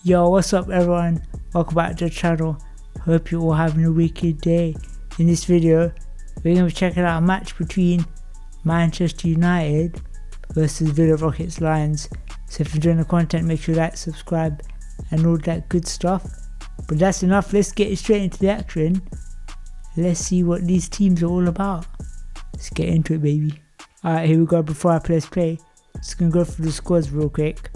Yo, what's up everyone? Welcome back to the channel. Hope you're all having a wicked day. In this video, we're going to be checking out a match between Manchester United versus Villa Rockets Lions. So if you're enjoying the content, make sure you like, subscribe and all that good stuff. But that's enough, let's get straight into the action. Let's see what these teams are all about. Let's get into it, baby. Alright, here we go. Before I press play, just going to go through the scores real quick.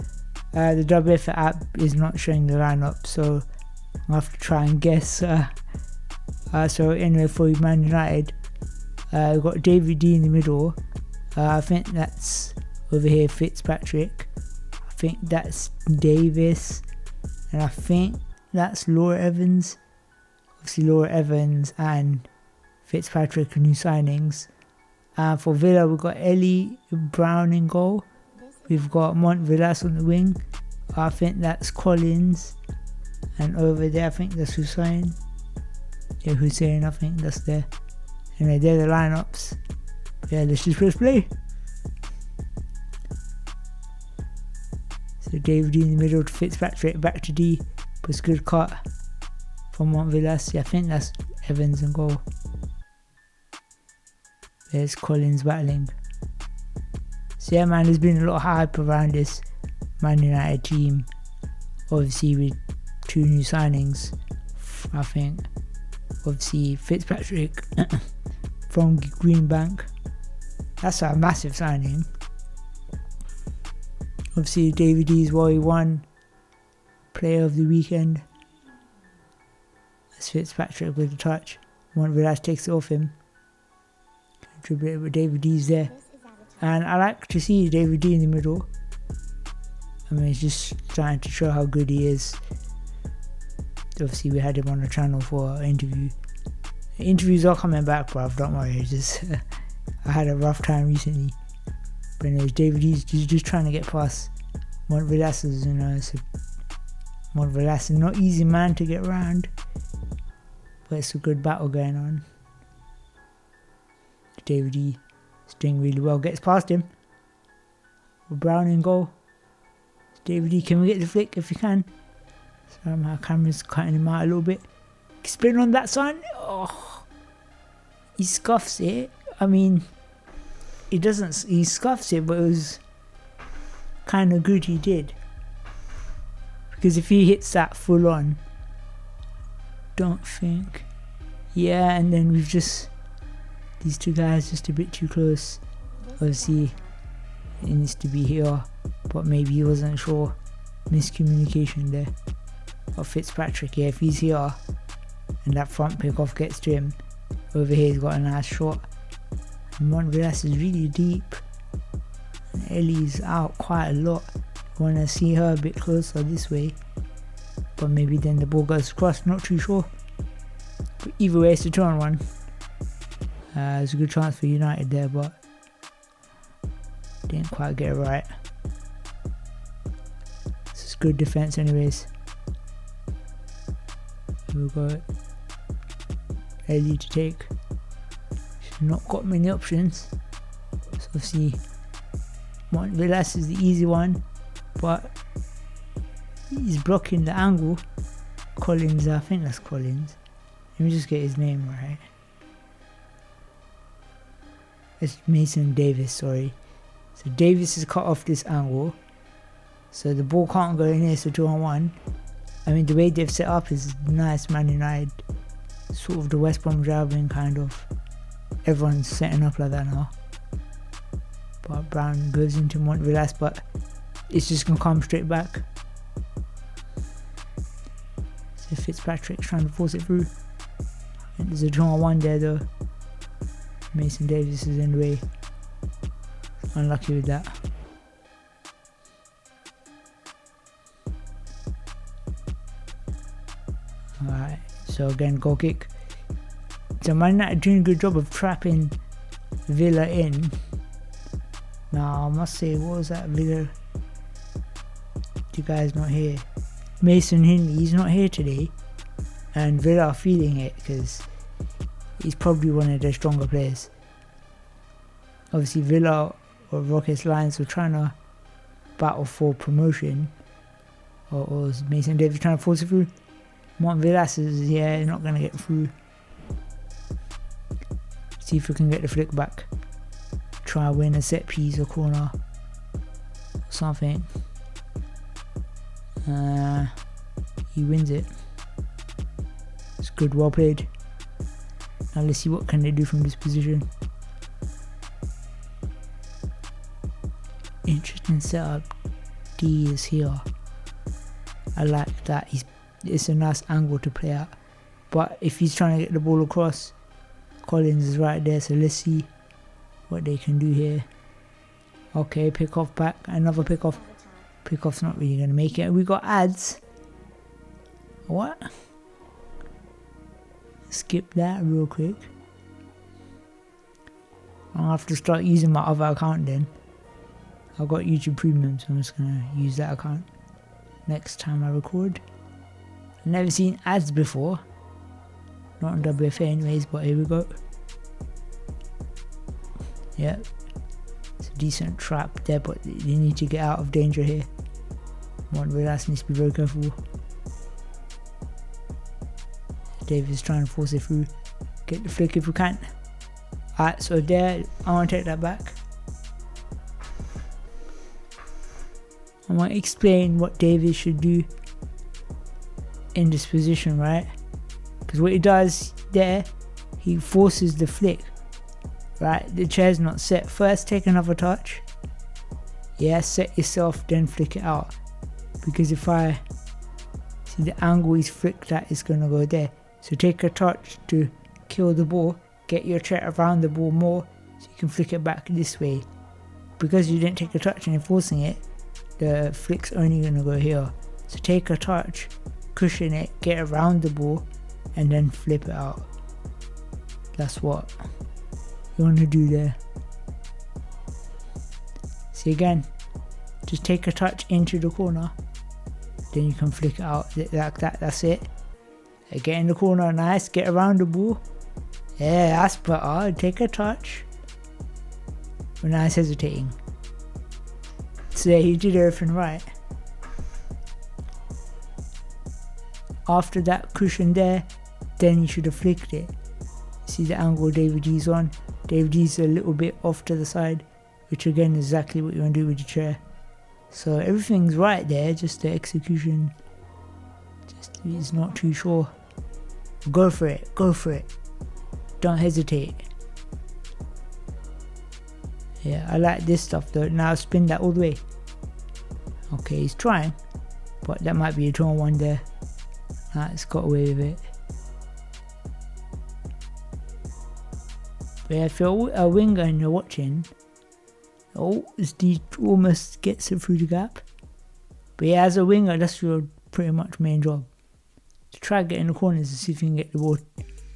The WF app is not showing the lineup, so I'll have to try and guess. So anyway, for Man United, we've got David D in the middle. I think that's over here Fitzpatrick. I think that's Davis, and I think that's Laura Evans. Obviously Laura Evans and Fitzpatrick are new signings. For Villa, we've got Ellie Brown in goal. We've got Montvillas on the wing. I think that's Collins. And over there, I think that's Hussein. Yeah, Hussein, I think that's there. Anyway, they're the lineups. Yeah, let's just press play. So David D in the middle to Fitzpatrick, back to D. Puts good cut from Montvillas. Yeah, I think that's Evans in goal. There's Collins battling. So yeah, man, there's been a lot of hype around this Man United team. Obviously with two new signings, I think. Obviously Fitzpatrick from Greenbank. That's a massive signing. Obviously David D is what he won player of the weekend. That's Fitzpatrick with the touch. Montvillas takes it off him. Dribble it, but David D's there. And I like to see David D in the middle. I mean, he's just trying to show how good he is. Obviously, we had him on the channel for an interview. The interviews are coming back, bruv. Don't worry. It's just I had a rough time recently. But anyways, David D's just trying to get past Montvillas, you know. So Montvillas is not easy man to get around, but it's a good battle going on. David D is doing really well, gets past him. Brown in goal. David D, can we get the flick if you can? So my camera's cutting him out a little bit. Spin on that sign. Oh, he scuffs it. I mean, he doesn't. He scuffs it, but it was kind of good he did. Because if he hits that full on, don't think. Yeah, and then we've just. These two guys just a bit too close. Obviously, it needs to be here, but maybe he wasn't sure. Miscommunication there. But Fitzpatrick, yeah, if he's here and that front pick off gets to him, over here he's got a nice shot. And Montvillas is really deep. And Ellie's out quite a lot. Want to see her a bit closer this way, but maybe then the ball goes across. Not too sure. But either way, it's a 2-on-1. There's a good chance for United there, but didn't quite get it right. This is good defense anyways. We've got Ellie to take. She's not got many options. So obviously Montvillas is the easy one, but he's blocking the angle. Collins, I think that's Collins. Let me just get his name right. It's Mason Davis, sorry. So Davis is cut off this angle, so the ball can't go in here, so 2-on-1. I mean, the way they've set up is nice. Man United, sort of the West Brom driving kind of. Everyone's setting up like that now. But Brown goes into Montvillas, but it's just gonna come straight back. So Fitzpatrick's trying to force it through. I think there's a 2-on-1 there though. Mason Davis is in the way. Unlucky with that. Alright, so again, goal kick. So Man United doing a good job of trapping Villa in. Now, I must say, what was that Villa? The guy's not here. Mason Hindley, he's not here today. And Villa are feeling it because he's probably one of their stronger players. Obviously Villa or Rockets Lions were trying to battle for promotion Or is Mason Davis trying to force it through? Martin Villas is, yeah, not going to get through. See if we can get the flick back. Try win a set piece or corner. Something. He wins it. It's good, well played. Now let's see what can they do from this position. Interesting setup. D is here. I like that. It's a nice angle to play at. But if he's trying to get the ball across, Collins is right there. So let's see what they can do here. Okay, pick off back. Another pick off. Pick off's not really going to make it. We got ads. What? Skip that real quick. I'll have to start using my other account then. I've got YouTube Premium, so I'm just going to use that account next time I record. I've never seen ads before. Not on WFA anyways, but here we go. Yep. It's a decent trap there, but you need to get out of danger here. One Villas needs to be very careful. Davis trying to force it through. Get the flick if we can. Alright, so there, I want to take that back. I want to explain what Davis should do in this position, right? Because what he does there, he forces the flick, right? The chair's not set. First, take another touch. Yeah, set yourself, then flick it out. Because if I see the angle he's flicked at, is going to go there. So take a touch to kill the ball. Get your chair around the ball more so you can flick it back this way. Because you didn't take a touch and you're forcing it, the flick's only going to go here. So take a touch, cushion it, get around the ball, and then flip it out. That's what you want to do there. See again, just take a touch into the corner, then you can flick it out like that. That's it. Get in the corner, nice, get around the ball. Yeah, that's better. Take a touch. But now he's hesitating. So yeah, he did everything right. After that cushion there, then he should have flicked it. See the angle David G's on. David G's a little bit off to the side, which again is exactly what you want to do with the chair. So everything's right there, just the execution just is not too sure. Go for it, go for it. Don't hesitate. Yeah, I like this stuff though. Now spin that all the way. Okay, he's trying, but that might be a drawn one there. Nah, it's got away with it. But yeah, if you're a winger and you're watching, he almost gets it through the gap. But yeah, as a winger, that's your pretty much main job. To try get in the corners and see if you can get the ball,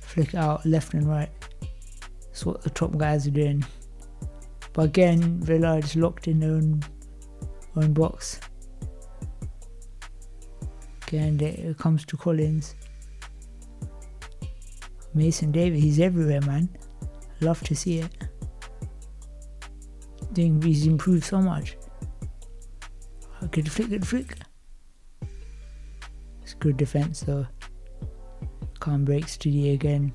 flick it out left and right. That's what the top guys are doing. But again, Villa is locked in their own box. Again, it comes to Collins. Mason Davis, he's everywhere, man. Love to see it. I think he's improved so much. Okay, the flick. It's good defense though. Can't break steady again.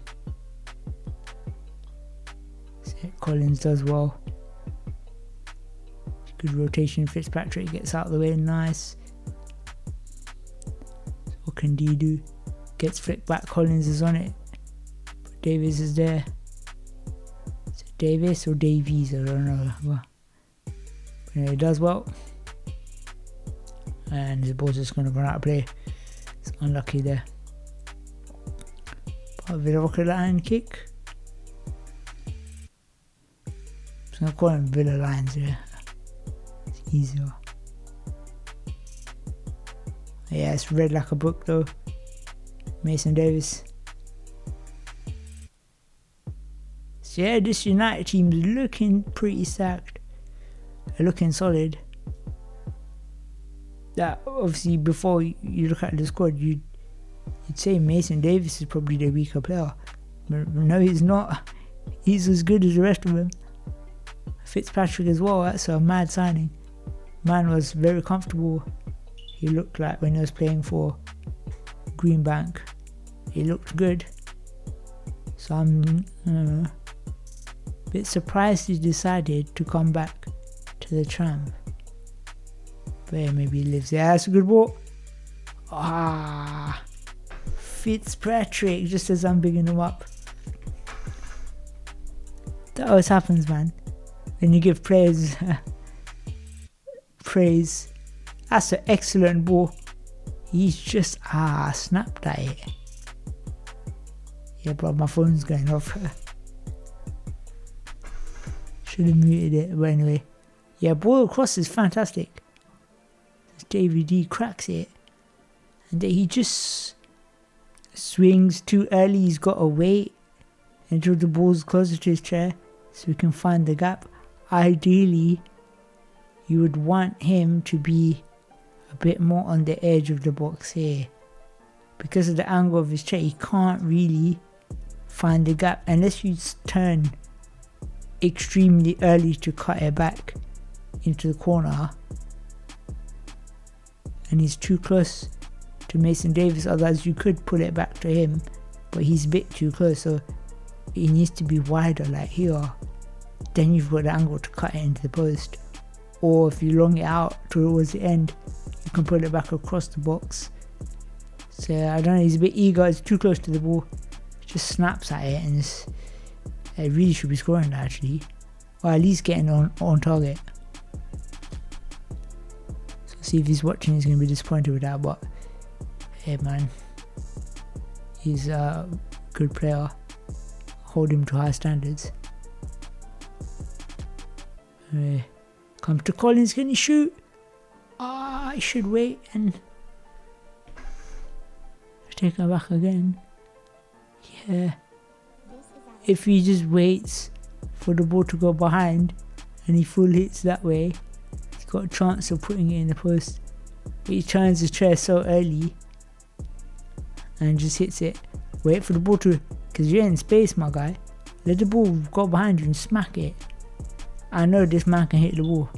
Collins does well. Good rotation. Fitzpatrick gets out of the way, nice. What can D do? Gets flicked back. Collins is on it. But Davis is there. Is it Davis or Davies? I don't know. But anyway, it does well. And the ball's just going to run out of play. It's unlucky there. But a bit of a line kick. I'm going to call them Villa lines here. It's easier. Yeah, it's read like a book though. Mason Davis. So yeah, this United team is looking pretty stacked. They're looking solid. That obviously before you look at the squad, you'd say Mason Davis is probably the weaker player. But no, he's not. He's as good as the rest of them. Fitzpatrick as well, that's a mad signing. Man was very comfortable. he looked like when he was playing for Greenbank. He looked good. So I'm a bit surprised he decided to come back to the Tramp. But yeah, maybe he lives there. That's a good ball. Fitzpatrick, just as I'm bigging him up. That always happens, man. When you give players praise. That's an excellent ball. He's just snapped at it. Yeah, bro, my phone's going off. Should have muted it, but anyway. Yeah, ball across is fantastic. Davey D cracks it. And then he just swings too early. He's got to wait until the ball's closer to his chair so he can find the gap. Ideally, you would want him to be a bit more on the edge of the box here. Because of the angle of his chair, he can't really find the gap unless you turn extremely early to cut it back into the corner. And he's too close to Mason Davis, otherwise you could pull it back to him, but he's a bit too close, so he needs to be wider like here. Then you've got the angle to cut it into the post, or if you long it out towards the end, you can pull it back across the box. So I don't know, he's a bit eager, he's too close to the ball, just snaps at it, and it really should be scoring that actually, or at least getting on target. So see if he's watching, he's going to be disappointed with that, but hey man, he's a good player, hold him to high standards. Anyway, come to Collins, can he shoot? I should wait and take her back again. Yeah, if he just waits for the ball to go behind and he full hits that way, he's got a chance of putting it in the post. But he turns his chair so early and just hits it. Wait for the ball to, because you're in space, my guy. Let the ball go behind you and smack it. I know this man can hit the ball.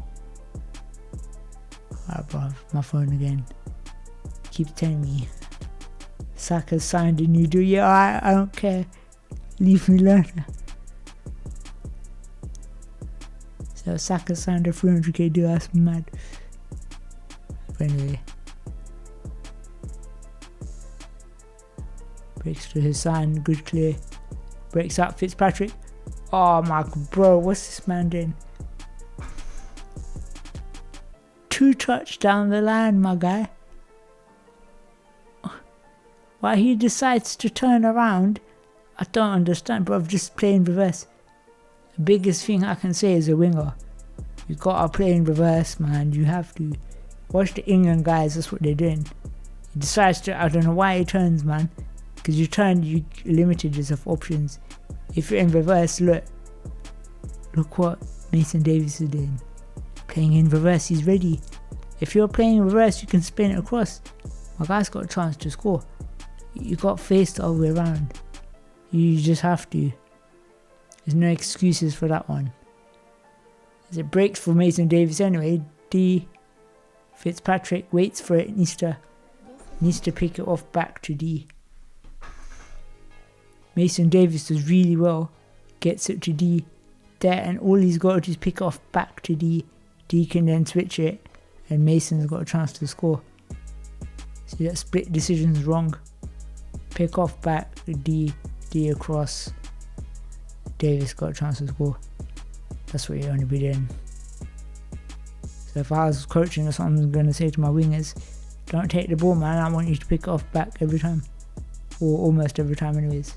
Alright, bro, my phone again. Keeps telling me Saka's signed a new deal. Yeah, I don't care. Leave me alone. So Saka signed a 300k deal. That's mad. But anyway, breaks to his sign. Good clear. Breaks up Fitzpatrick. Oh my god, bro, what's this man doing? 2 touch down the line, my guy. Why he decides to turn around, I don't understand, bro. Just play in reverse. The biggest thing I can say as a winger, you gotta play in reverse, man. You have to. Watch the England guys, that's what they're doing. He decides to, I don't know why he turns, man. Because you turn, you limited yourself options. If you're in reverse, look what Mason Davis is doing. Playing in reverse, he's ready. If you're playing in reverse, you can spin it across. My guy's got a chance to score. You got faced all the way around. You just have to. There's no excuses for that one. As it breaks for Mason Davis anyway, D. Fitzpatrick waits for it, needs to pick it off back to D. Mason Davis does really well, gets it to D there, and all he's got to do is pick off back to D. D can then switch it, and Mason's got a chance to score. See, that split decision's wrong. Pick off back to D, D across. Davis got a chance to score. That's what you only be doing. So if I was coaching or something, I'm going to say to my wingers, don't take the ball, man. I want you to pick it off back every time, or almost every time anyways,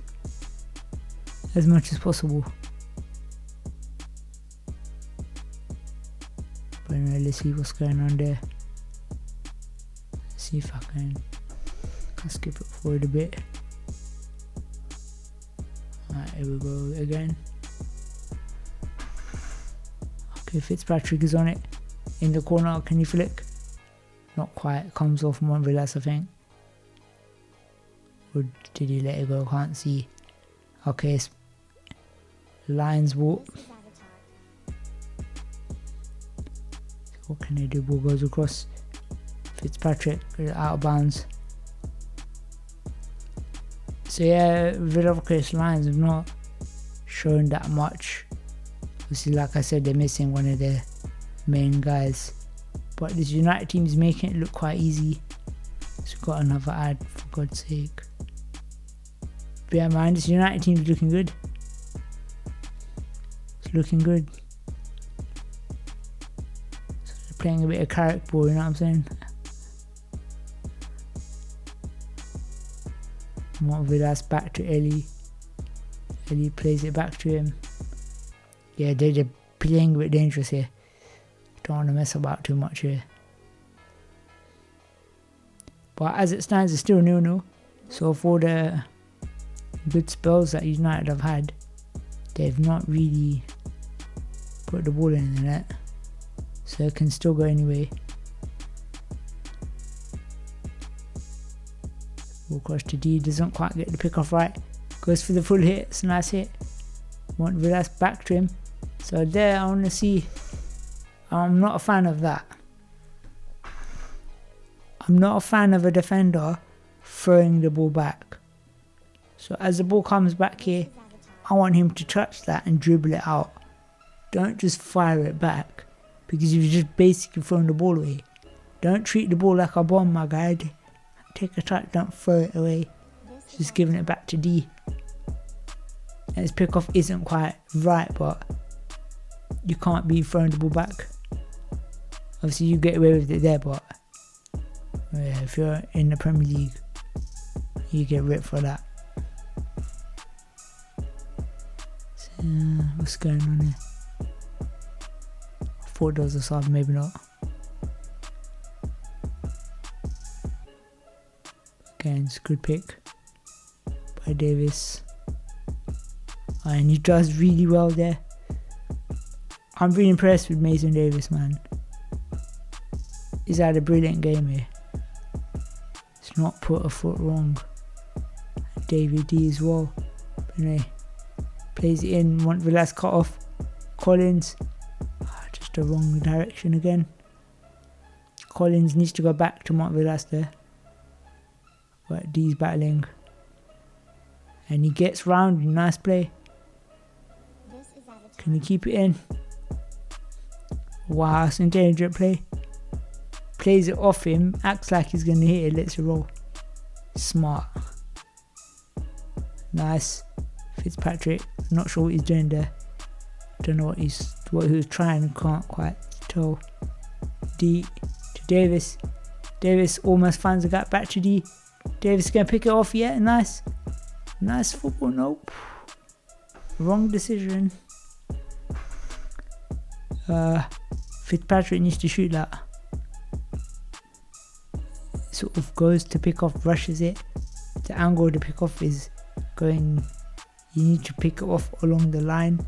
as much as possible. But anyway, let's see what's going on there. Let's see if I can skip it forward a bit. Alright, here we go again. Okay, Fitzpatrick is on it. In the corner, can you flick? Not quite, comes off Montvillas, I think. Or did he let it go? Can't see. Okay, Lions walk. What can they do? Ball goes across. Fitzpatrick out of bounds. So yeah, Villa-Coast Lions have not shown that much. Obviously, like I said, they're missing one of their main guys. But this United team is making it look quite easy. So we've got another ad, for God's sake. But yeah, man, this United team is looking good. It's looking good. So they're playing a bit of character ball, you know what I'm saying? Villas back to Ellie. Ellie plays it back to him. Yeah, they're playing a bit dangerous here. Don't want to mess about too much here. But as it stands, it's still 0-0. So for the good spells that United have had, they've not really put the ball in the net. So it can still go anyway. Ball across to D, doesn't quite get the pick off right. Goes for the full hit, it's a nice hit. Want Villas back to him. So there, I want to see. I'm not a fan of that. I'm not a fan of a defender throwing the ball back. So as the ball comes back here, I want him to touch that and dribble it out. Don't just fire it back, because you've just basically thrown the ball away. Don't treat the ball like a bomb, my guy. Take a touch, don't throw it away. Just giving it back to D. And his pick off isn't quite right, but you can't be throwing the ball back. Obviously you get away with it there, but yeah, if you're in the Premier League, you get ripped for that. So, what's going on here? I thought there was a sub, maybe not. Again, it's a good pick by Davis. And he does really well there. I'm really impressed with Mason Davis, man. He's had a brilliant game here. He's not put a foot wrong. David D as well. But anyway, plays it in. Villas cut off. Collins. Just the wrong direction again. Collins needs to go back to Villas there. But D's battling. And he gets round. Nice play. Can he keep it in? Wow, it's an intelligent play. Plays it off him. Acts like he's going to hit it. Lets it roll. Smart. Nice. Fitzpatrick. Not sure what he's doing there. Don't know what he was trying. Can't quite tell. D to Davis. Davis almost finds a gap back to D. Davis going to pick it off. Yeah, nice. Nice football. Nope. Wrong decision. Fitzpatrick needs to shoot that. Sort of goes to pick off, rushes it. The angle to pick off is going. You need to pick it off along the line,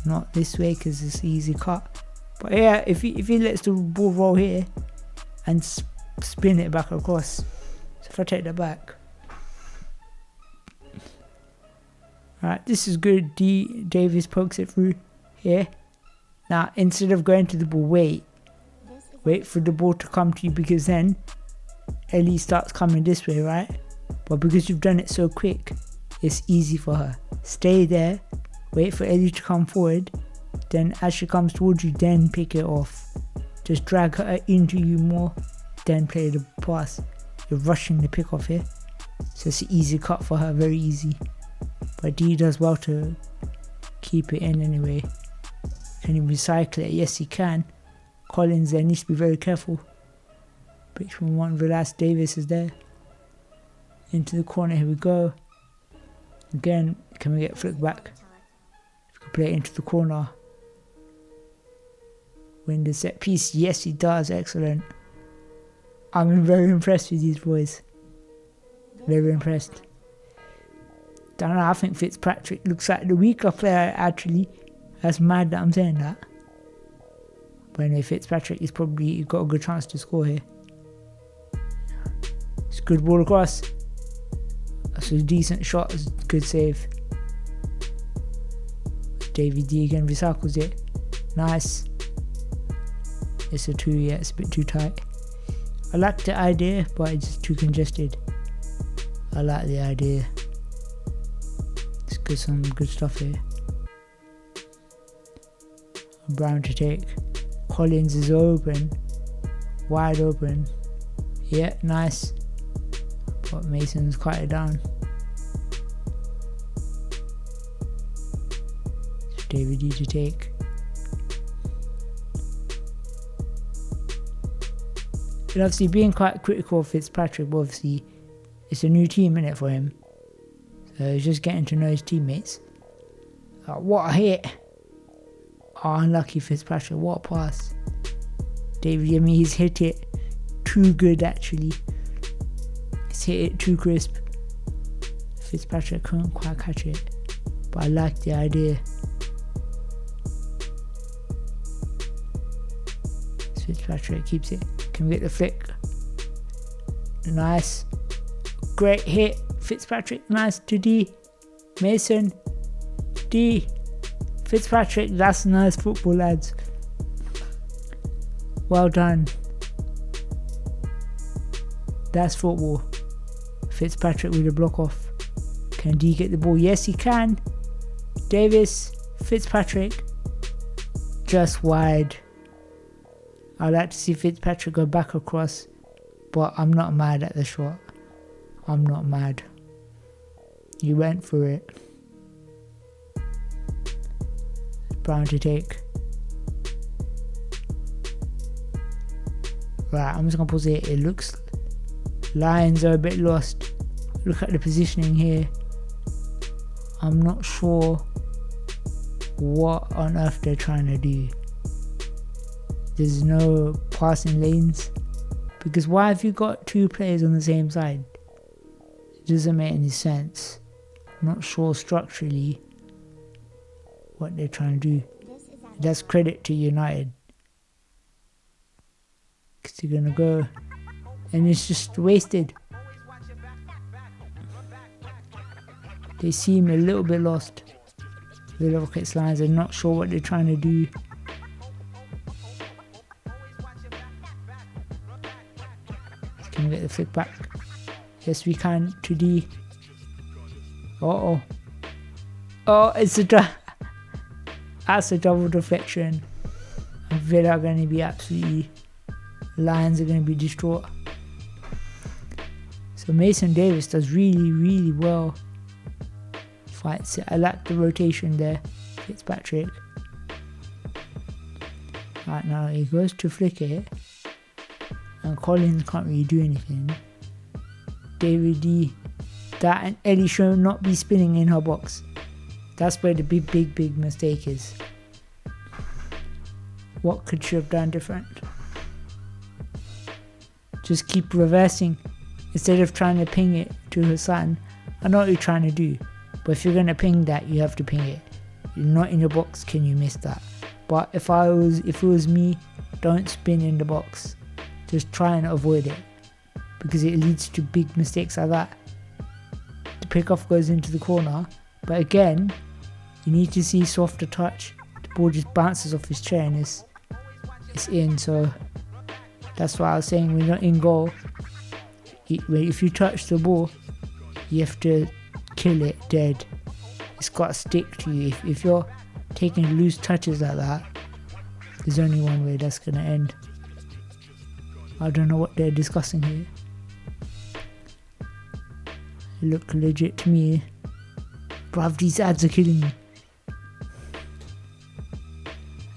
not this way, because it's easy cut. But yeah, if he lets the ball roll here and spin it back across. So if I take that back. Alright, this is good. Davis pokes it through here. Now, instead of going to the ball, wait for the ball to come to you, because then Ellie starts coming this way, right? But because you've done it so quick, it's easy for her. Stay there, wait for Ellie to come forward, then as she comes towards you, then pick it off. Just drag her into you more, then play the pass. You're rushing the pick off here, so it's an easy cut for her, very easy. But D does well to keep it in anyway. Can he recycle it? Yes, he can. Collins there needs to be very careful. Pitch from one, Villas. Davis is there. Into the corner, here we go. Again, can we get flicked back? If we could play it into the corner. Win the set piece. Yes, he does. Excellent. I'm very impressed with these boys. Very impressed. Don't know, I think Fitzpatrick looks like the weaker player actually. That's mad that I'm saying that. But anyway, Fitzpatrick is probably got a good chance to score here. It's a good ball across. That's a decent shot. It's a good save. David D again recycles it. Nice. It's a 2, yeah, it's a bit too tight. I like the idea, but it's just too congested. I like the idea. It's good, some good stuff here. Brown to take. Collins is open. Wide open. Yeah, nice. But Mason's cut it down. So David D to take. And obviously being quite critical of Fitzpatrick, but obviously it's a new team in it for him. So he's just getting to know his teammates. What a hit. Oh, unlucky Fitzpatrick, what a pass. David, I mean, he's hit it too good actually. He's hit it too crisp. Fitzpatrick couldn't quite catch it. But I like the idea. Fitzpatrick keeps it. Can we get the flick? Nice. Great hit. Fitzpatrick, nice to D. Mason. D. Fitzpatrick, that's nice football, lads. Well done. That's football. Fitzpatrick with a block off. Can D get the ball? Yes, he can. Davis. Fitzpatrick. Just wide. I'd like to see Fitzpatrick go back across, but I'm not mad at the shot. I'm not mad. He went for it. Brown to take. Right, I'm just gonna pause it. It looks Lions are a bit lost. Look at the positioning here. I'm not sure what on earth they're trying to do. There's no passing lanes, because why have you got two players on the same side? It doesn't make any sense. I'm not sure structurally what they're trying to do. That's credit to United, because they're gonna go and it's just wasted. They seem a little bit lost. The Rockets lines are not sure what they're trying to do. Can we get the flick back? Yes, we can. To D. Oh, it's that's a double deflection. Villa are going to be absolutely. Lions are going to be distraught. So Mason Davis does really, really well. Fights it. I like the rotation there. Fitzpatrick. Right now he goes to flick it. And Collins can't really do anything. David D. That and Ellie should not be spinning in her box. That's where the big mistake is. What could she have done different? Just keep reversing instead of trying to ping it to her son. I know what you're trying to do, but if you're going to ping that, you have to ping it. You're not in your box, can you miss that? But if it was me, don't spin in the box. Just try and avoid it, because it leads to big mistakes like that. The pickoff goes into the corner, but again, you need to see softer touch. The ball just bounces off his chair and it's in. So that's why I was saying, when you're in goal, if you touch the ball, you have to kill it dead. It's got to stick to you. If you're taking loose touches like that, there's only one way that's going to end. I don't know what they're discussing here. It look legit to me. Bruv, these ads are killing me.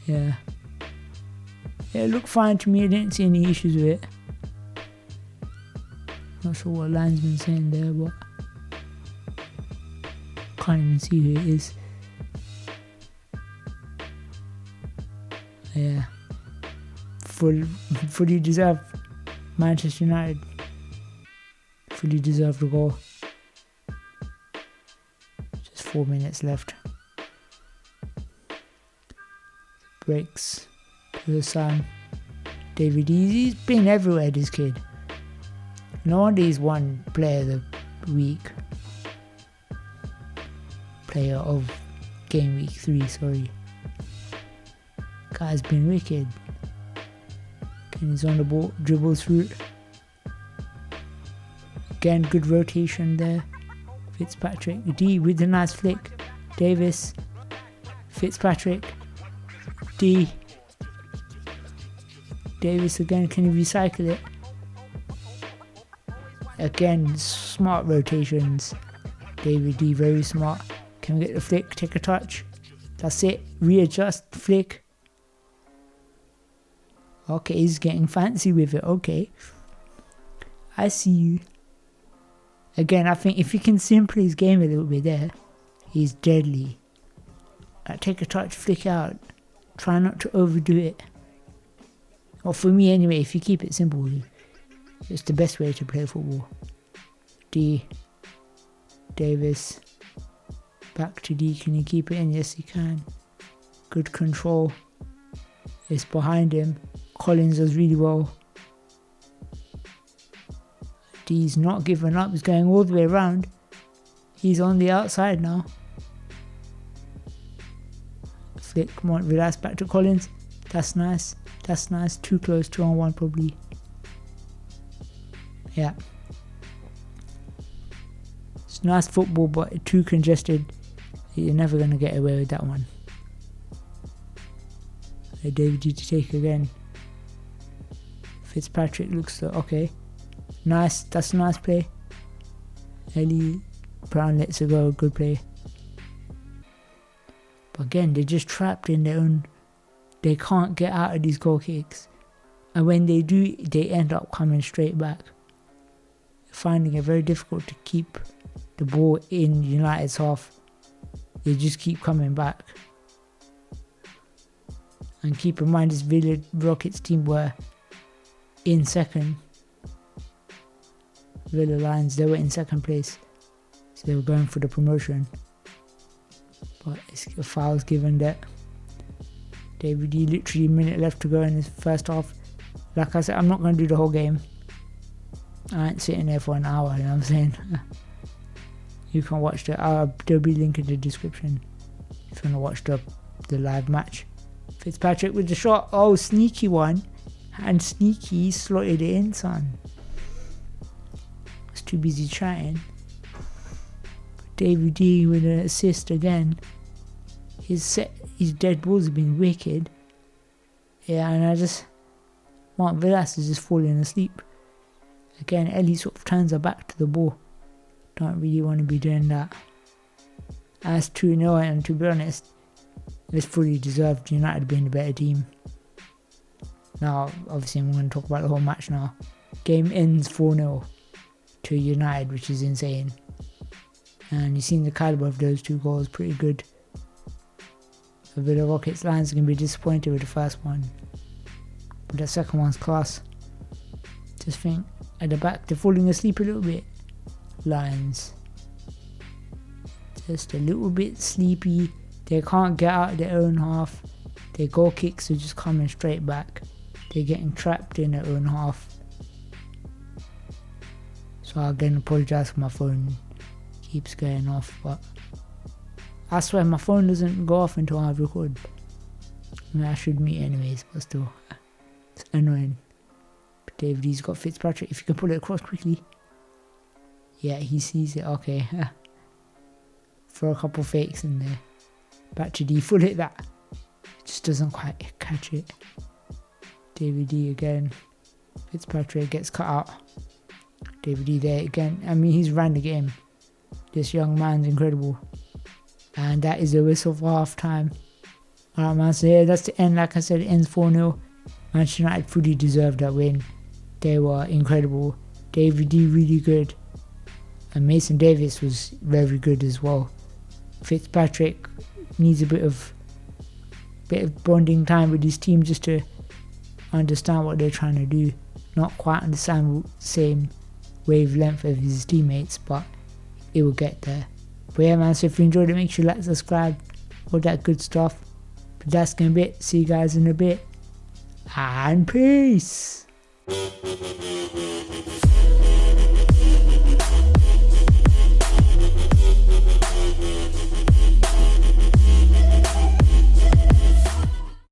Yeah. It looked fine to me. I didn't see any issues with it. Not sure what linesman's saying there, but can't even see who it is. Yeah. Fully deserved. Manchester United fully deserved the goal. Just 4 minutes left. Breaks to the son. David, he's been everywhere, this kid. No wonder he's one player of the week. Player of game week 3, sorry. Guy's been wicked. And he's on the ball, dribbles through. Again, good rotation there. Fitzpatrick, D with a nice flick. Davis, Fitzpatrick, D. Davis again, can he recycle it? Again, smart rotations. David D, very smart. Can we get the flick, take a touch? That's it, readjust, flick. Okay, he's getting fancy with it, okay. I see you. Again, I think if he can simplify his game a little bit there, he's deadly. Take a touch, flick out. Try not to overdo it. Or for me anyway, if you keep it simple, it's the best way to play football. D. Davis. Back to D. Can he keep it in? Yes, he can. Good control. It's behind him. Collins does really well. D's not giving up. He's going all the way around. He's on the outside now. Flick. Come on, relax. Back to Collins. That's nice. That's nice. Too close. 2-on-1 probably. Yeah. It's nice football, but too congested. You're never going to get away with that one. David D to take again. Fitzpatrick looks okay. Nice. That's a nice play. Ellie Brown lets it go. Good play. But again, they're just trapped in their own. They can't get out of these goal kicks. And when they do, they end up coming straight back. Finding it very difficult to keep the ball in United's half. They just keep coming back. And keep in mind, this Villa Rockets team were in second. Villa Lions, they were in second place. So they were going for the promotion. But it's a foul's given that. David D, literally a minute left to go in his first half. Like I said, I'm not going to do the whole game. I ain't sitting there for an hour, you know what I'm saying? You can watch there'll be a link in the description if you want to watch the live match. Fitzpatrick with the shot. Oh, sneaky one. And sneaky slotted it in, son. I was too busy trying. David D with an assist again. His dead balls have been wicked. Yeah, and I just Mark Villas is just falling asleep. Again, Ellie sort of turns her back to the ball. Don't really want to be doing that. As 2-0, and to be honest, it's fully deserved United being the better team. Now, obviously I'm going to talk about the whole match now. Game ends 4-0 to United, which is insane. And you've seen the calibre of those two goals, pretty good. The Villa Rockets Lions are going to be disappointed with the first one. But the second one's class. Just think, at the back, they're falling asleep a little bit. Lions. Just a little bit sleepy. They can't get out of their own half. Their goal kicks are just coming straight back. They're getting trapped in their own half. So I again apologise for my phone. Keeps going off, but I swear my phone doesn't go off until I record. I mean, I should mute anyways, but still, it's annoying. But David D's got Fitzpatrick. If you can pull it across quickly. Yeah, he sees it. Okay. Throw a couple fakes in there. Back to D. Full hit that. Just doesn't quite catch it. David D again. Fitzpatrick gets cut out. David D there again. I mean, he's ran the game. This young man's incredible. And that is the whistle for half time. Alright, man, so yeah, that's the end. Like I said, it ends 4-0. Manchester United fully deserved that win. They were incredible. David D really good. And Mason Davis was very good as well. Fitzpatrick needs a bit of bonding time with his team just to understand what they're trying to do. Not quite understand the same wavelength of his teammates, but it will get there. But yeah, man, so if you enjoyed it, make sure you like, subscribe, all that good stuff. But that's gonna be it. See you guys in a bit. And peace.